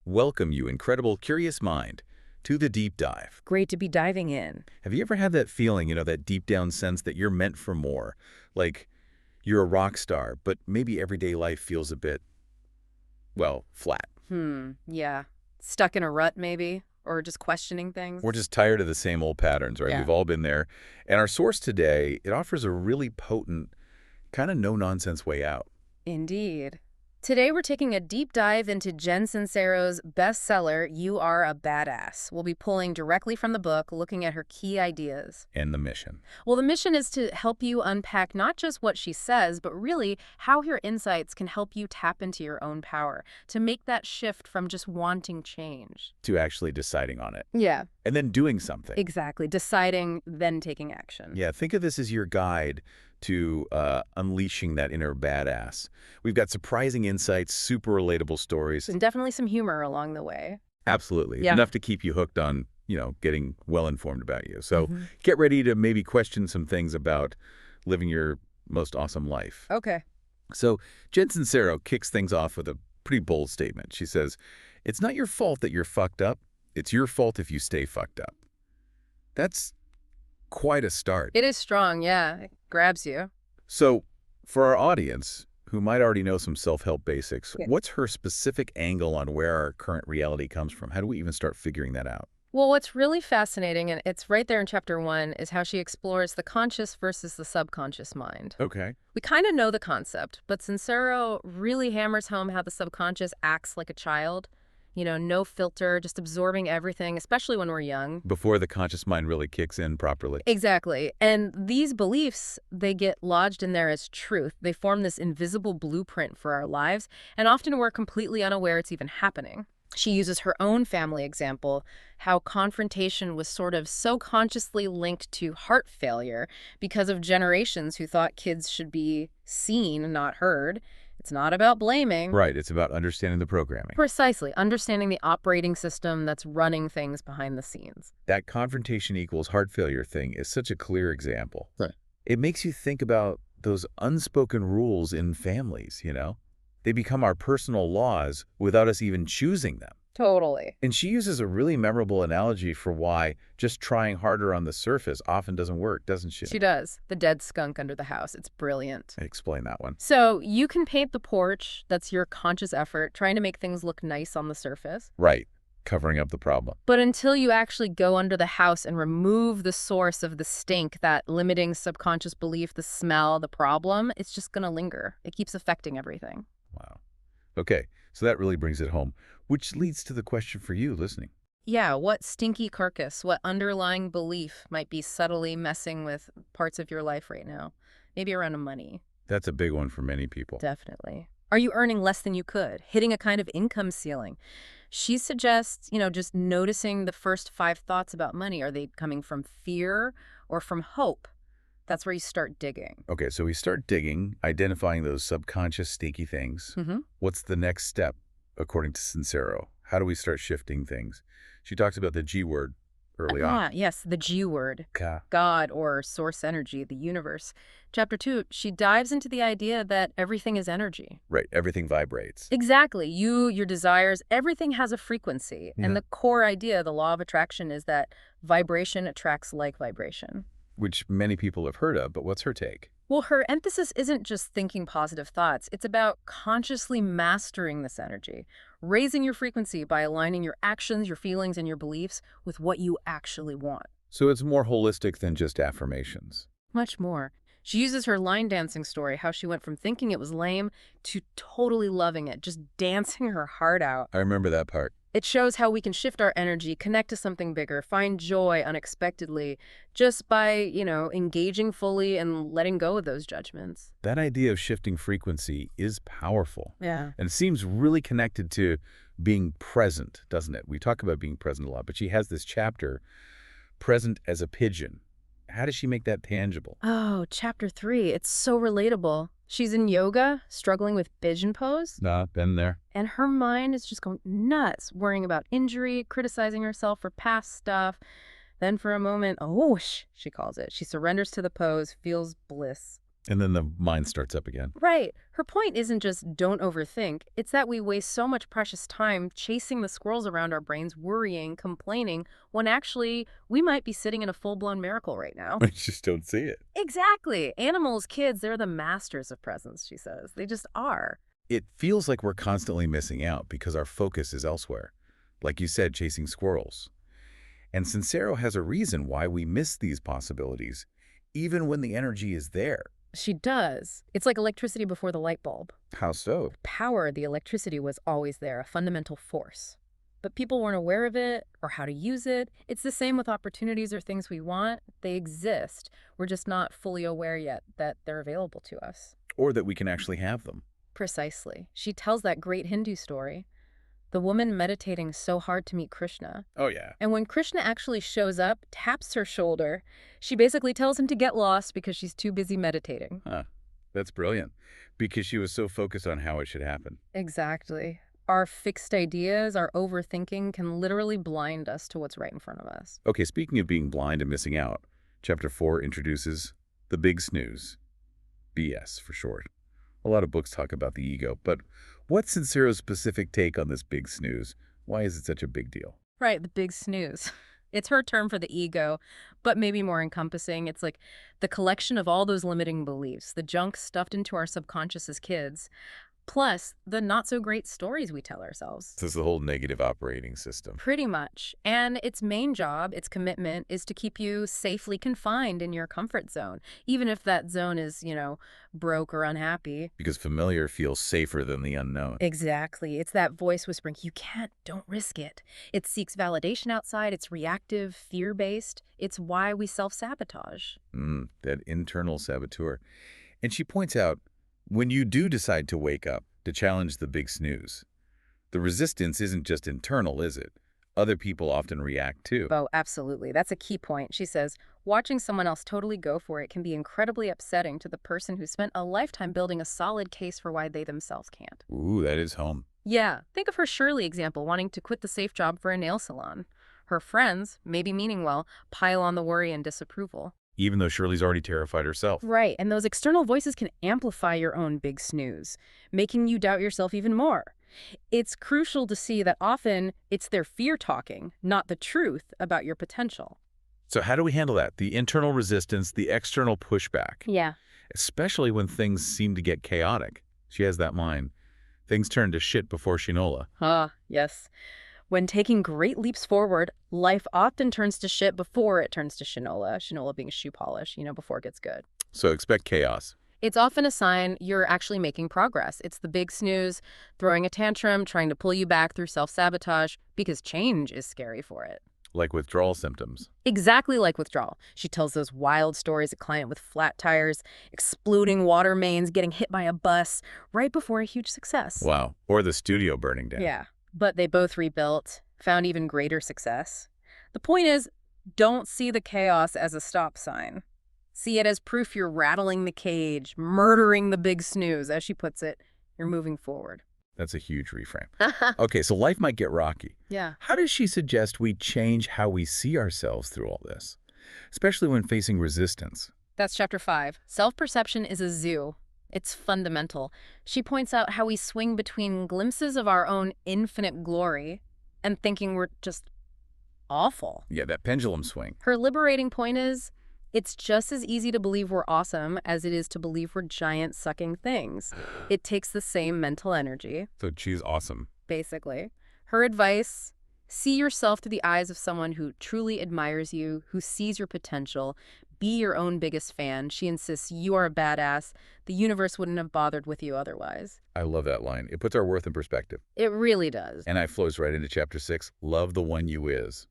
welcome you, incredible, curious mind, to the deep dive. Great to be diving in. Have you ever had that feeling, that deep down sense that you're meant for more? Like you're a rock star, but maybe everyday life feels a bit, well, flat. Yeah. Stuck in a rut, maybe? Or just questioning things? We're just tired of the same old patterns, right? Yeah. We've all been there. And our source today, it offers a really potent, kind of no-nonsense way out. Indeed. Today we're taking a deep dive into Jen Sincero's bestseller, You Are a Badass. We'll be pulling directly from the book, looking at her key ideas. And the mission. Well, the mission is to help you unpack not just what she says, but really how her insights can help you tap into your own power, to make that shift from just wanting change To actually deciding on it. Yeah. And then doing something. Exactly. Deciding, then taking action. Yeah, think of this as your guide to unleashing that inner badass. We've got surprising insights, super relatable stories. And definitely some humor along the way. Absolutely. Yeah. Enough to keep you hooked on, getting well-informed about you. So get ready to maybe question some things about living your most awesome life. Okay. So Jen Sincero kicks things off with a pretty bold statement. She says, "It's not your fault that you're fucked up. It's your fault if you stay fucked up." That's quite a start. It is strong, yeah. It grabs you. So for our audience, who might already know some self-help basics, Yeah. what's her specific angle on where our current reality comes from? How do we even start figuring that out? Well, what's really fascinating, and it's right there in chapter 1, is how she explores the conscious versus the subconscious mind. Okay. We kind of know the concept, but Sincero really hammers home how the subconscious acts like a child. No filter, just absorbing everything, especially when we're young. Before the conscious mind really kicks in properly. Exactly. And these beliefs, they get lodged in there as truth. They form this invisible blueprint for our lives, and often we're completely unaware it's even happening. She uses her own family example, how confrontation was sort of so consciously linked to heart failure because of generations who thought kids should be seen, not heard. It's not about blaming. Right. It's about understanding the programming. Precisely. Understanding the operating system that's running things behind the scenes. That confrontation equals heart failure thing is such a clear example. Right. It makes you think about those unspoken rules in families, They become our personal laws without us even choosing them. Totally. And she uses a really memorable analogy for why just trying harder on the surface often doesn't work, doesn't she? She does. The dead skunk under the house. It's brilliant. Explain that one. So you can paint the porch. That's your conscious effort, trying to make things look nice on the surface. Right. Covering up the problem. But until you actually go under the house and remove the source of the stink, that limiting subconscious belief, the smell, the problem, it's just going to linger. It keeps affecting everything. Wow. Okay. So that really brings it home, which leads to the question for you listening. Yeah, what stinky carcass, what underlying belief might be subtly messing with parts of your life right now? Maybe around money. That's a big one for many people. Definitely. Are you earning less than you could? Hitting a kind of income ceiling? She suggests, just noticing the first 5 thoughts about money. Are they coming from fear or from hope? That's where you start digging. Okay, so we start digging, identifying those subconscious stinky things. What's the next step, according to Sincero? How do we start shifting things? She talks about the G word early on. Yes, the G word. Ka. God, or source energy, the universe. Chapter 2, she dives into the idea that everything is energy. Right, everything vibrates. Exactly. You, your desires, everything has a frequency. Yeah. And the core idea, the law of attraction, is that vibration attracts like vibration. Which many people have heard of, but what's her take? Well, her emphasis isn't just thinking positive thoughts. It's about consciously mastering this energy, raising your frequency by aligning your actions, your feelings, and your beliefs with what you actually want. So it's more holistic than just affirmations. Much more. She uses her line dancing story, how she went from thinking it was lame to totally loving it, just dancing her heart out. I remember that part. It shows how we can shift our energy, connect to something bigger, find joy unexpectedly, just by, engaging fully and letting go of those judgments. That idea of shifting frequency is powerful. Yeah. And it seems really connected to being present, doesn't it? We talk about being present a lot, but she has this chapter, Present as a Pigeon. How does she make that tangible? Oh, chapter 3. It's so relatable. She's in yoga, struggling with pigeon pose. Nah, been there. And her mind is just going nuts, worrying about injury, criticizing herself for past stuff. Then for a moment, she calls it. She surrenders to the pose, feels bliss. And then the mind starts up again. Right. Her point isn't just don't overthink. It's that we waste so much precious time chasing the squirrels around our brains, worrying, complaining, when actually we might be sitting in a full-blown miracle right now. We just don't see it. Exactly. Animals, kids, they're the masters of presence, she says. They just are. It feels like we're constantly missing out because our focus is elsewhere. Like you said, chasing squirrels. And Sincero has a reason why we miss these possibilities, even when the energy is there. She does. It's like electricity before the light bulb. How so? Power, the electricity was always there, a fundamental force. But people weren't aware of it or how to use it. It's the same with opportunities or things we want. They exist. We're just not fully aware yet that they're available to us. Or that we can actually have them. Precisely. She tells that great Hindu story. The woman meditating so hard to meet Krishna. Oh, yeah. And when Krishna actually shows up, taps her shoulder, she basically tells him to get lost because she's too busy meditating. Huh. That's brilliant. Because she was so focused on how it should happen. Exactly. Our fixed ideas, our overthinking can literally blind us to what's right in front of us. Okay, speaking of being blind and missing out, Chapter 4 introduces the big snooze. BS for short. A lot of books talk about the ego, but what's Sincero's specific take on this big snooze? Why is it such a big deal? Right, the big snooze. It's her term for the ego, but maybe more encompassing. It's like the collection of all those limiting beliefs, the junk stuffed into our subconscious as kids, plus the not-so-great stories we tell ourselves. This is the whole negative operating system. Pretty much. And its main job, its commitment, is to keep you safely confined in your comfort zone, even if that zone is, broke or unhappy. Because familiar feels safer than the unknown. Exactly. It's that voice whispering, you can't, don't risk it. It seeks validation outside. It's reactive, fear-based. It's why we self-sabotage. That internal saboteur. And she points out, when you do decide to wake up, to challenge the big snooze, the resistance isn't just internal, is it? Other people often react too. Oh, absolutely. That's a key point. She says, watching someone else totally go for it can be incredibly upsetting to the person who spent a lifetime building a solid case for why they themselves can't. Ooh, that is home. Yeah. Think of her Shirley example, wanting to quit the safe job for a nail salon. Her friends, maybe meaning well, pile on the worry and disapproval. Even though Shirley's already terrified herself. Right, and those external voices can amplify your own big snooze, making you doubt yourself even more. It's crucial to see that often it's their fear talking, not the truth about your potential. So how do we handle that? The internal resistance, the external pushback. Yeah. Especially when things seem to get chaotic. She has that line. Things turn to shit before Shinola. Yes. When taking great leaps forward, life often turns to shit before it turns to Shinola. Shinola being shoe polish, before it gets good. So expect chaos. It's often a sign you're actually making progress. It's the big snooze, throwing a tantrum, trying to pull you back through self-sabotage, because change is scary for it. Like withdrawal symptoms. Exactly like withdrawal. She tells those wild stories, a client with flat tires, exploding water mains, getting hit by a bus, right before a huge success. Wow. Or the studio burning down. Yeah. But they both rebuilt, found even greater success. The point is, don't see the chaos as a stop sign. See it as proof you're rattling the cage, murdering the big snooze, as she puts it. You're moving forward. That's a huge reframe. Okay, so life might get rocky. Yeah. How does she suggest we change how we see ourselves through all this? Especially when facing resistance. That's chapter 5. Self-perception is a zoo. It's fundamental. She points out how we swing between glimpses of our own infinite glory and thinking we're just awful. Yeah, that pendulum swing. Her liberating point is, it's just as easy to believe we're awesome as it is to believe we're giant sucking things. It takes the same mental energy. So she's awesome. Basically. Her advice, see yourself through the eyes of someone who truly admires you, who sees your potential. Be your own biggest fan. She insists you are a badass. The universe wouldn't have bothered with you otherwise. I love that line. It puts our worth in perspective. It really does. And it flows right into chapter 6, Love the One You Is.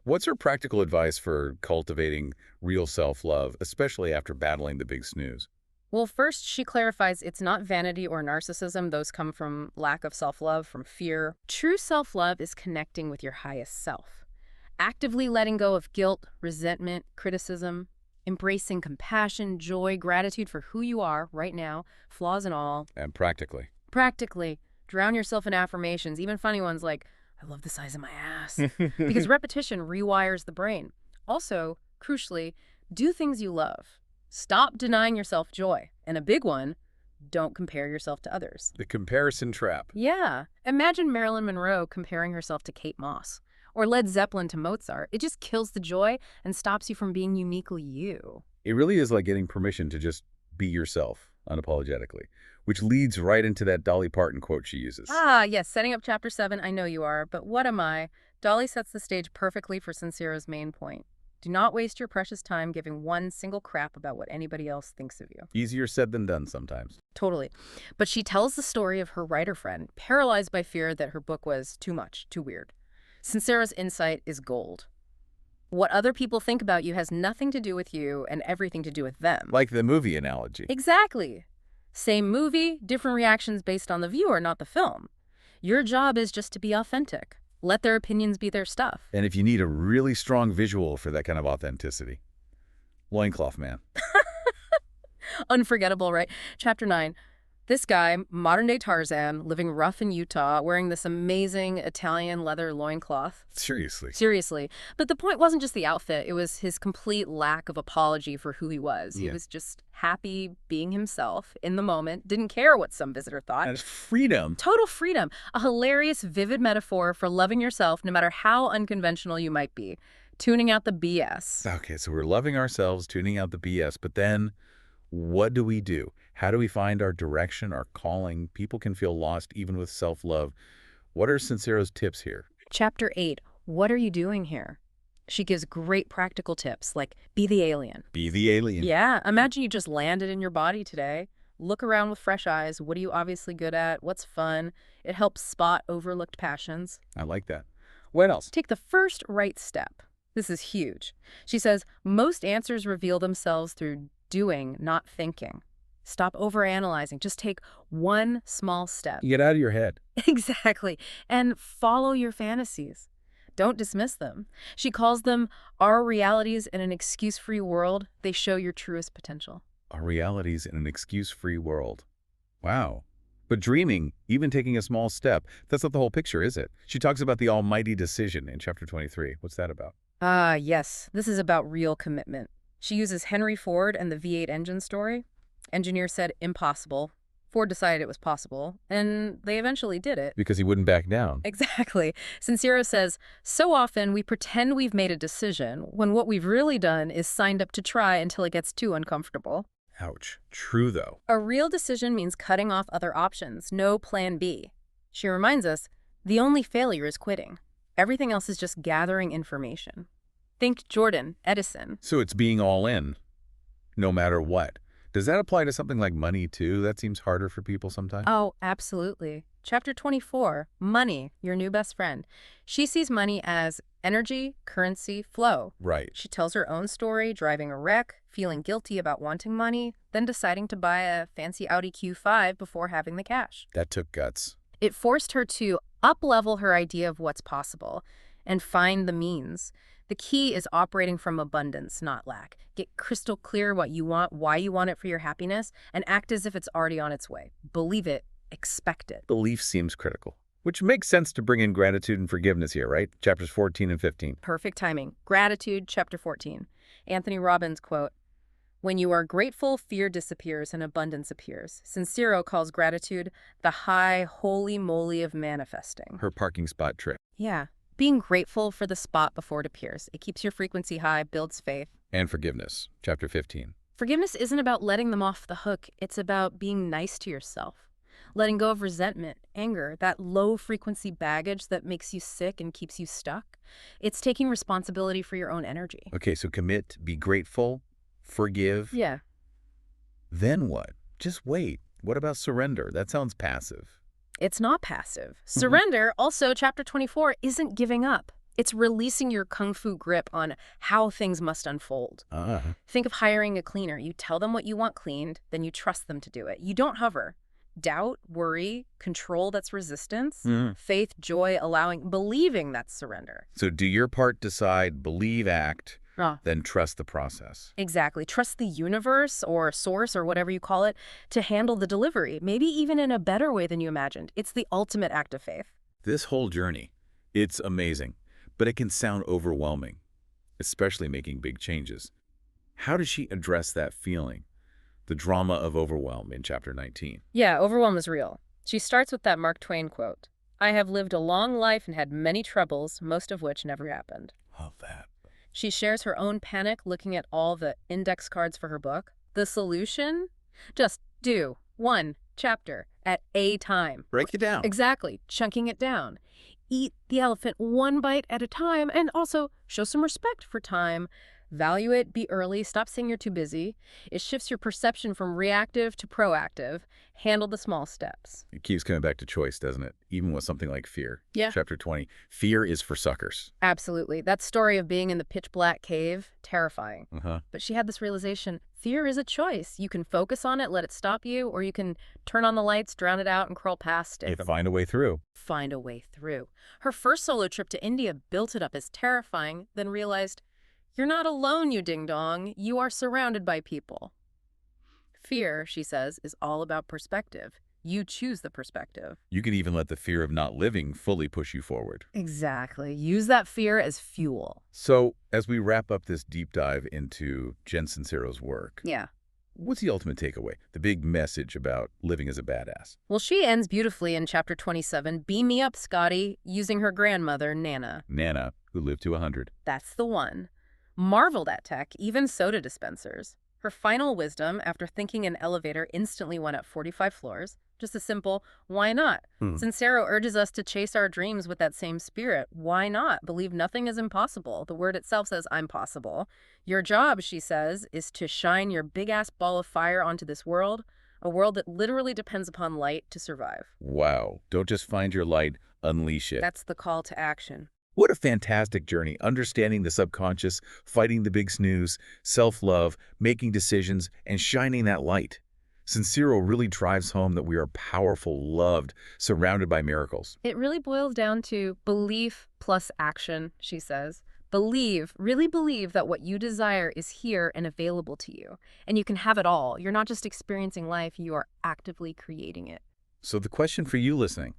What's her practical advice for cultivating real self-love, especially after battling the big snooze? Well, first, she clarifies it's not vanity or narcissism. Those come from lack of self-love, from fear. True self-love is connecting with your highest self. Actively letting go of guilt, resentment, criticism, embracing compassion, joy, gratitude for who you are right now, flaws and all. And practically. Practically. Drown yourself in affirmations, even funny ones like, I love the size of my ass. Because repetition rewires the brain. Also, crucially, do things you love. Stop denying yourself joy. And a big one, don't compare yourself to others. The comparison trap. Yeah. Imagine Marilyn Monroe comparing herself to Kate Moss or Led Zeppelin to Mozart. It just kills the joy and stops you from being uniquely you. It really is like getting permission to just be yourself unapologetically, which leads right into that Dolly Parton quote she uses. Ah, yes, setting up chapter 7, I know you are, but what am I? Dolly sets the stage perfectly for Sincero's main point. Do not waste your precious time giving one single crap about what anybody else thinks of you. Easier said than done sometimes. Totally. But she tells the story of her writer friend, paralyzed by fear that her book was too much, too weird. Sincero's insight is gold. What other people think about you has nothing to do with you and everything to do with them. Like the movie analogy. Exactly. Same movie, different reactions based on the viewer, not the film. Your job is just to be authentic. Let their opinions be their stuff. And if you need a really strong visual for that kind of authenticity, loincloth man. Unforgettable, right? Chapter 9. This guy, modern-day Tarzan, living rough in Utah, wearing this amazing Italian leather loincloth. Seriously. Seriously. But the point wasn't just the outfit. It was his complete lack of apology for who he was. He was just happy being himself in the moment, didn't care what some visitor thought. And freedom. Total freedom. A hilarious, vivid metaphor for loving yourself no matter how unconventional you might be. Tuning out the BS. Okay, so we're loving ourselves, tuning out the BS, but then what do we do? How do we find our direction, our calling? People can feel lost even with self-love. What are Sincero's tips here? Chapter 8, what are you doing here? She gives great practical tips, like be the alien. Be the alien. Yeah, imagine you just landed in your body today. Look around with fresh eyes. What are you obviously good at? What's fun? It helps spot overlooked passions. I like that. What else? Take the first right step. This is huge. She says, most answers reveal themselves through doing, not thinking. Stop overanalyzing. Just take one small step. Get out of your head. Exactly. And follow your fantasies. Don't dismiss them. She calls them our realities in an excuse-free world. They show your truest potential. Our realities in an excuse-free world. Wow. But dreaming, even taking a small step, that's not the whole picture, is it? She talks about the almighty decision in chapter 23. What's that about? Ah, yes. This is about real commitment. She uses Henry Ford and the V8 engine story. Engineer said impossible. Ford decided it was possible, and they eventually did it. Because he wouldn't back down. Exactly. Sincero says, so often we pretend we've made a decision when what we've really done is signed up to try until it gets too uncomfortable. Ouch. True, though. A real decision means cutting off other options, no plan B. She reminds us, the only failure is quitting. Everything else is just gathering information. Think Jordan, Edison. So it's being all in, no matter what. Does that apply to something like money, too? That seems harder for people sometimes. Oh, absolutely. Chapter 24, money, your new best friend. She sees money as energy, currency, flow. Right. She tells her own story, driving a wreck, feeling guilty about wanting money, then deciding to buy a fancy Audi Q5 before having the cash. That took guts. It forced her to up-level her idea of what's possible and find the means. The key is operating from abundance, not lack. Get crystal clear what you want, why you want it for your happiness, and act as if it's already on its way. Believe it. Expect it. Belief seems critical, which makes sense to bring in gratitude and forgiveness here, right? Chapters 14 and 15. Perfect timing. Gratitude, chapter 14. Anthony Robbins quote, when you are grateful, fear disappears and abundance appears. Sincero calls gratitude the high holy moly of manifesting. Her parking spot trick. Yeah. Being grateful for the spot before it appears. It keeps your frequency high, builds faith. And forgiveness, chapter 15. Forgiveness isn't about letting them off the hook. It's about being nice to yourself. Letting go of resentment, anger, that low-frequency baggage that makes you sick and keeps you stuck. It's taking responsibility for your own energy. Okay, so commit, be grateful, forgive. Yeah. Then what? Just wait. What about surrender? That sounds passive. It's not passive. Surrender, also chapter 24, isn't giving up. It's releasing your kung fu grip on how things must unfold. Think of hiring a cleaner. You tell them what you want cleaned, then you trust them to do it. You don't hover. Doubt, worry, control, that's resistance. Faith, joy, allowing, believing, that's surrender. So do your part, decide, believe, act, then trust the process. Exactly. Trust the universe or source or whatever you call it to handle the delivery, maybe even in a better way than you imagined. It's the ultimate act of faith. This whole journey, it's amazing, but it can sound overwhelming, especially making big changes. How does she address that feeling? The drama of overwhelm in chapter 19. Yeah, overwhelm is real. She starts with that Mark Twain quote, "I have lived a long life and had many troubles, most of which never happened." Love that. She shares her own panic looking at all the index cards for her book. The solution? Just do one chapter at a time. Break it down. Exactly, chunking it down. Eat the elephant one bite at a time, and also show some respect for time. Value it, be early, stop saying you're too busy. It shifts your perception from reactive to proactive. Handle the small steps. It keeps coming back to choice, doesn't it? Even with something like fear. Yeah. Chapter 20. Fear is for suckers. Absolutely. That story of being in the pitch black cave, terrifying. Uh-huh. But she had this realization, fear is a choice. You can focus on it, let it stop you, or you can turn on the lights, drown it out, and crawl past it. Find a way through. Find a way through. Her first solo trip to India built it up as terrifying, then realized, you're not alone, you ding-dong. You are surrounded by people. Fear, she says, is all about perspective. You choose the perspective. You can even let the fear of not living fully push you forward. Exactly. Use that fear as fuel. So, as we wrap up this deep dive into Jen Sincero's work, Yeah. what's the ultimate takeaway? The big message about living as a badass? Well, she ends beautifully in chapter 27, "Beam me up, Scotty," using her grandmother, Nana. Nana, who lived to 100. That's the one. Marveled at tech, even soda dispensers. Her final wisdom, after thinking an elevator instantly went up 45 floors, just a simple, why not? Sincero urges us to chase our dreams with that same spirit. Why not? Believe nothing is impossible. The word itself says, I'm possible. Your job, she says, is to shine your big-ass ball of fire onto this world, a world that literally depends upon light to survive. Wow. Don't just find your light, unleash it. That's the call to action. What a fantastic journey, understanding the subconscious, fighting the big snooze, self-love, making decisions, and shining that light. Sincero really drives home that we are powerful, loved, surrounded by miracles. It really boils down to belief plus action, she says. Believe, really believe that what you desire is here and available to you. And you can have it all. You're not just experiencing life, you are actively creating it. So the question for you listening,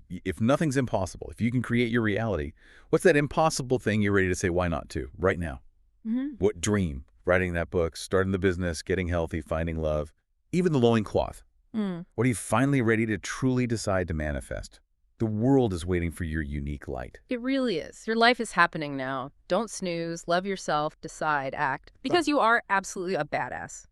if nothing's impossible, if you can create your reality, what's that impossible thing you're ready to say why not to right now? What dream? Writing that book, starting the business, getting healthy, finding love, even the loincloth. What are you finally ready to truly decide to manifest? The world is waiting for your unique light. It really is. Your life is happening now. Don't snooze, love yourself, decide, act, because you are absolutely a badass.